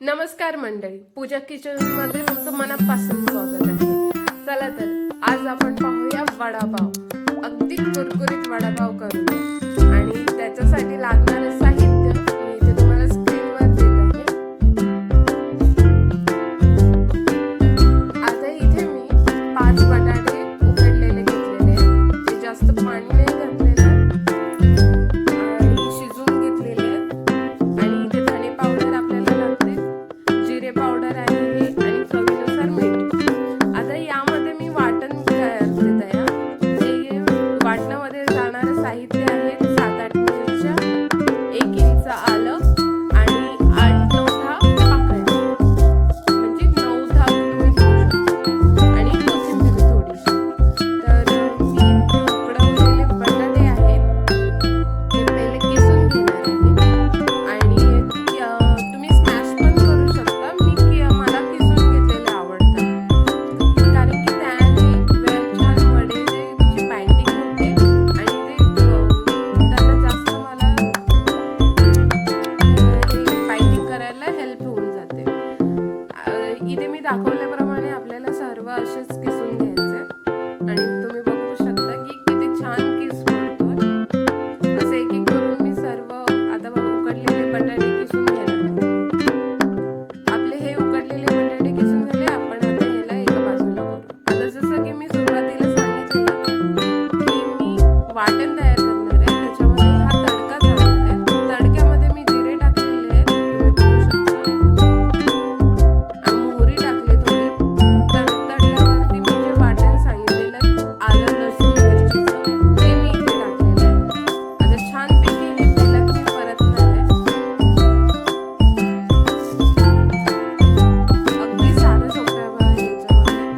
नमस्कार मंडळी, पूजा किचन मध्ये तुमचं मनापासून स्वागत आहे। चला तर आज आपण पाहूया वडापाव। अगदी कुरकुरीत वडापाव करूया आणि त्याच्यासाठी लागणारे साहित्य मी इथे तुम्हाला स्क्रीनवर देत आहे। आता इथे मी 5 बटाटे उकडलेले घेतलेले आहेत, ते जास्त पाणी नाही घातलेलं आणि शिजवून घेतलेले आहेत। आणि इथे धने पावडर आपल्याला लागते, जिरे पावडर आहे आणि चवीनुसार मीठ। आता यामध्ये मी वाटण करते तयार। हे वाटणामध्ये जाणारे साहित्य आहे 7-8 मिरच्या, 1 इंच आलं आणि 8-9 पाकळ्या, म्हणजे 9-10 तुम्ही घेऊ शकता आणि कोथिंबीर थोडीशी। तर मी उकडवलेले बटाटे आहेत ते पहिले किसून घेणार आहे आणि तुम्ही स्मॅश पण करू शकता। मला किसून घेतलेले आवडतात, कारण की त्याने छान वडेची बाइंडिंग होते आणि त्यांना जास्त मला बाइंडिंग करायला हेल्प होऊन जाते। इथे मी दाखवल्याप्रमाणे आपल्याला सर्व असेच किसून घ्यायचे आणि तुम्ही बघू शकता की किती छान किस पडतोय। असे एक एक करून मी सर्व आता उकडलेले बटाटे किसून घेणार आहे। आपले हे उकडलेले बटाटे किसून झाले, आपण आता ह्याला एका बाजूला करू। आता जसं की मी सुरुवातीला सांगितलेलं की मी वाटण तयार करणार आहे, त्याच्यामध्ये हा तडका जाणार आहे। तडक्यामध्ये मी जिरे टाकलेले आहेत, तुम्ही बघू शकता, आणि मोहरी टाकली थोडी। तडल्यावरती मी जे वाटण सांगितलेलं आलं लसूण मिरचीचं ते मी इथे टाकलेलं आहे। आता छानपैकी हे तेलात मी परतणार आहे। अगदी साधं सोप्या याच्यामध्ये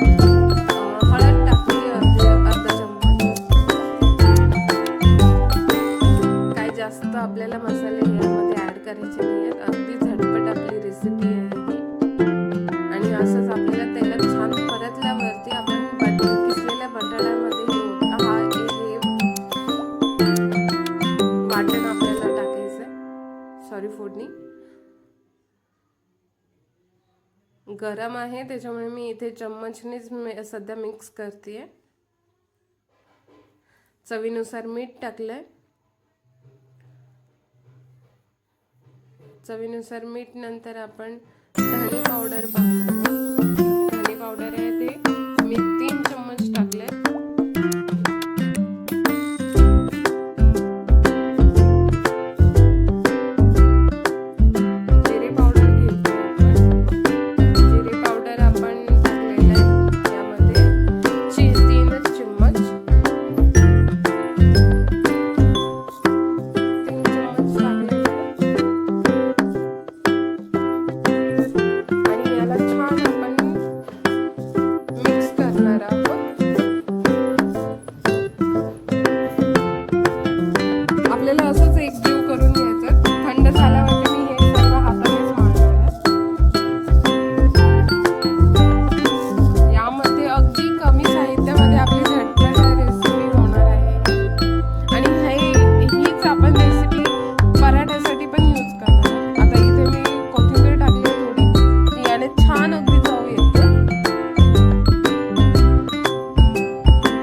हळद टाकली अर्धा चम्मच। काही जास्त आपल्याला मसाले यामध्ये ऍड करायचे नाहीत, अगदी झटपट आपली रेसिपी आहे ही। आणि असंच आपल्याला तेलात छान परतल्यावरती आपण किसलेल्या बटाट्यामध्ये हे वाटण आपल्याला टाकायचंय। सॉरी, फोडणी गरम आहे त्याच्यामुळे मी इथे चम्मचनेच सध्या मिक्स करतेय। चवीनुसार मीठ टाकलंय, चवीनुसार मीठ नंतर आपण धने पावडर धने पावडर आहे ते मी 3 चम्मच टाकले। जिरे पावडर घेतो आपण, जिरे पावडर आपण टाकलेलं आहे यामध्ये 3 चम्मच, 3 चम्मच टाकलेलं आणि याला छान आपण मिक्स करणार आहोत। आपल्याला असंच एकजीव करून घ्यायचं। थंड झाल्यावरती मी हे सर्व हातानेच मळणार आहे। यामध्ये अगदी कमी साहित्यामध्ये आपली झटपट रेसिपी होणार आहे आणि हीच आपण रेसिपी पराठ्यासाठी पण यूज करणार आहोत। आता इथे मी कोथिंबीर टाकली थोडी, याने छान अगदी चव येते।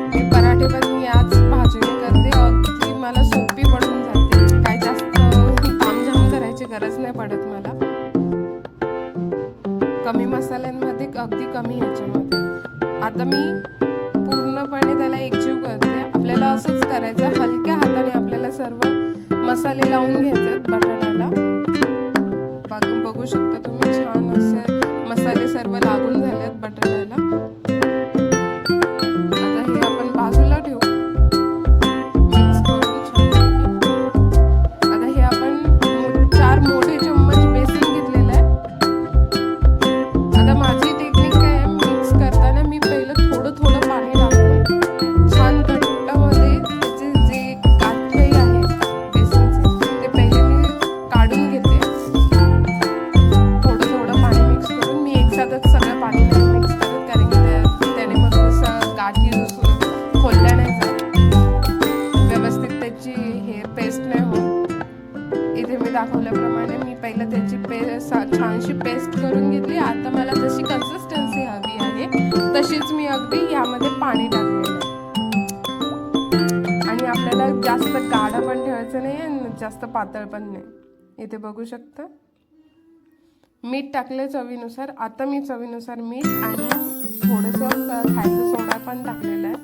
मी पराठे पण याच भाजीने करते, अगदी मला सोपी पडून जाते, काही जास्त तामझाम करायची गरज नाही पडत मला। कमी मसाल्यांमध्ये अगदी कमी ह्याच्यामध्ये। आता मी पूर्णपणे त्याला एकजीव करते। आपल्याला असंच करायचं, हलक्या हाताने आपल्याला सर्व मसाले लावून घ्यायचे बटाट्याला। बघू शकता तुम्ही, छान असे मसाले सर्व लागून झालेत बटाट्याला। आता हे आपण बाजूला ठेवू, मिक्स करू छानपैकी। आता हे आपण 4 मोठे चम्मच बेसन घेतलेलं आहे। आता माझी टेक्निक काय आहे, मिक्स करताना मी पहिलं थोडं थोडं पाणी टाकून छान घट्टामध्ये त्याचे जे गाठी आहेत बेसनचे ते पहिले मी काढून घेते। थोडं थोडं पाणी मिक्स करून मी एकसाथच सगळं पाणी नाही मिक्स करत, कारण की छानशी पेस्ट करून घेतली. आता मला जशी कन्सिस्टन्सी हवी आहे तशीच मी अगदी यामध्ये पाणी टाकलेलं आहे. आणि आपल्याला जास्त गाढा पण ठेवायचं नाही आणि जास्त पातळ पण नाही. इथे बघू शकता मीठ टाकले चवीनुसार. आता मी चवीनुसार मीठ आणि थोडंसं खायचं सोडा पण टाकलेलं आहे.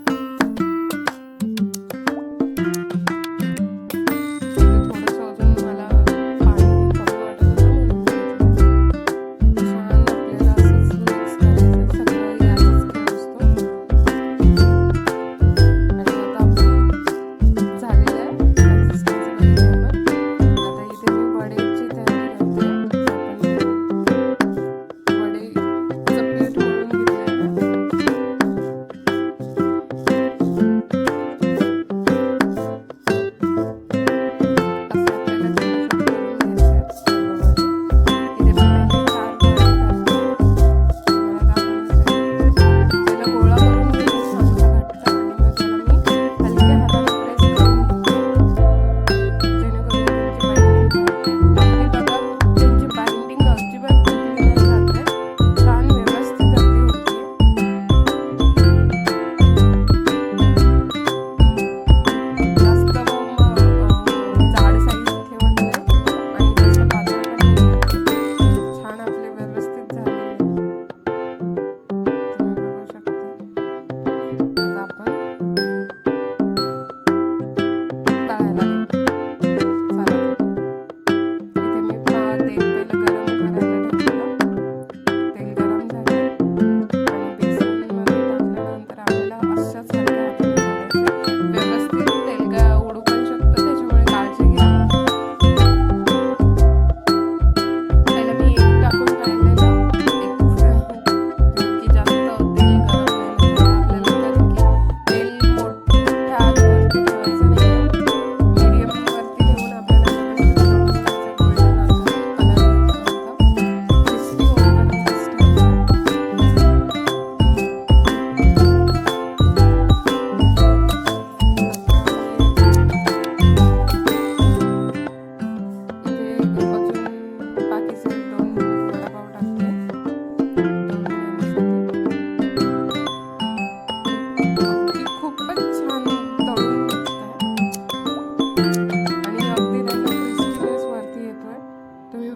थोडंसं अजून मला पाणी कमी वाटत होतं म्हणून छान आपल्याला असंच मिक्स करायचं सगळं याचाच खेळ असतो. आणि आता आपण झालेलं आहे कन्सिस्टन्सी बरोबर. आता इथे मी वड्याची तयारी करते.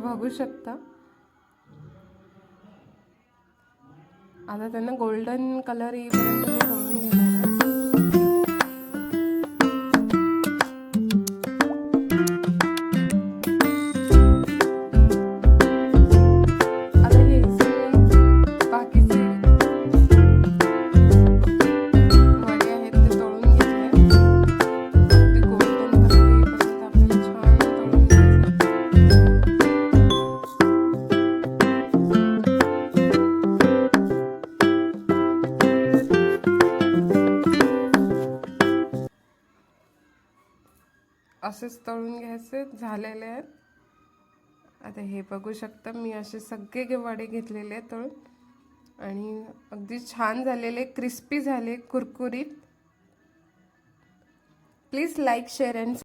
बघू शकता. आता त्यांना गोल्डन कलर येईपर्यंत मी तळून घेणार आहे. आता हे बाकीचे वडे आहेत ते तळून घेतले. ते गोल्डन कलर येईपर्यंत आपल्याला छान तळून घ्यायचं. असेच तळून घ्यायचे झालेले आहेत. आता हे बघू शकता मी असे सगळे वडे घेतलेले आहेत तळून आणि अगदी छान झालेले, क्रिस्पी झाले, कुरकुरीत. Please like, share and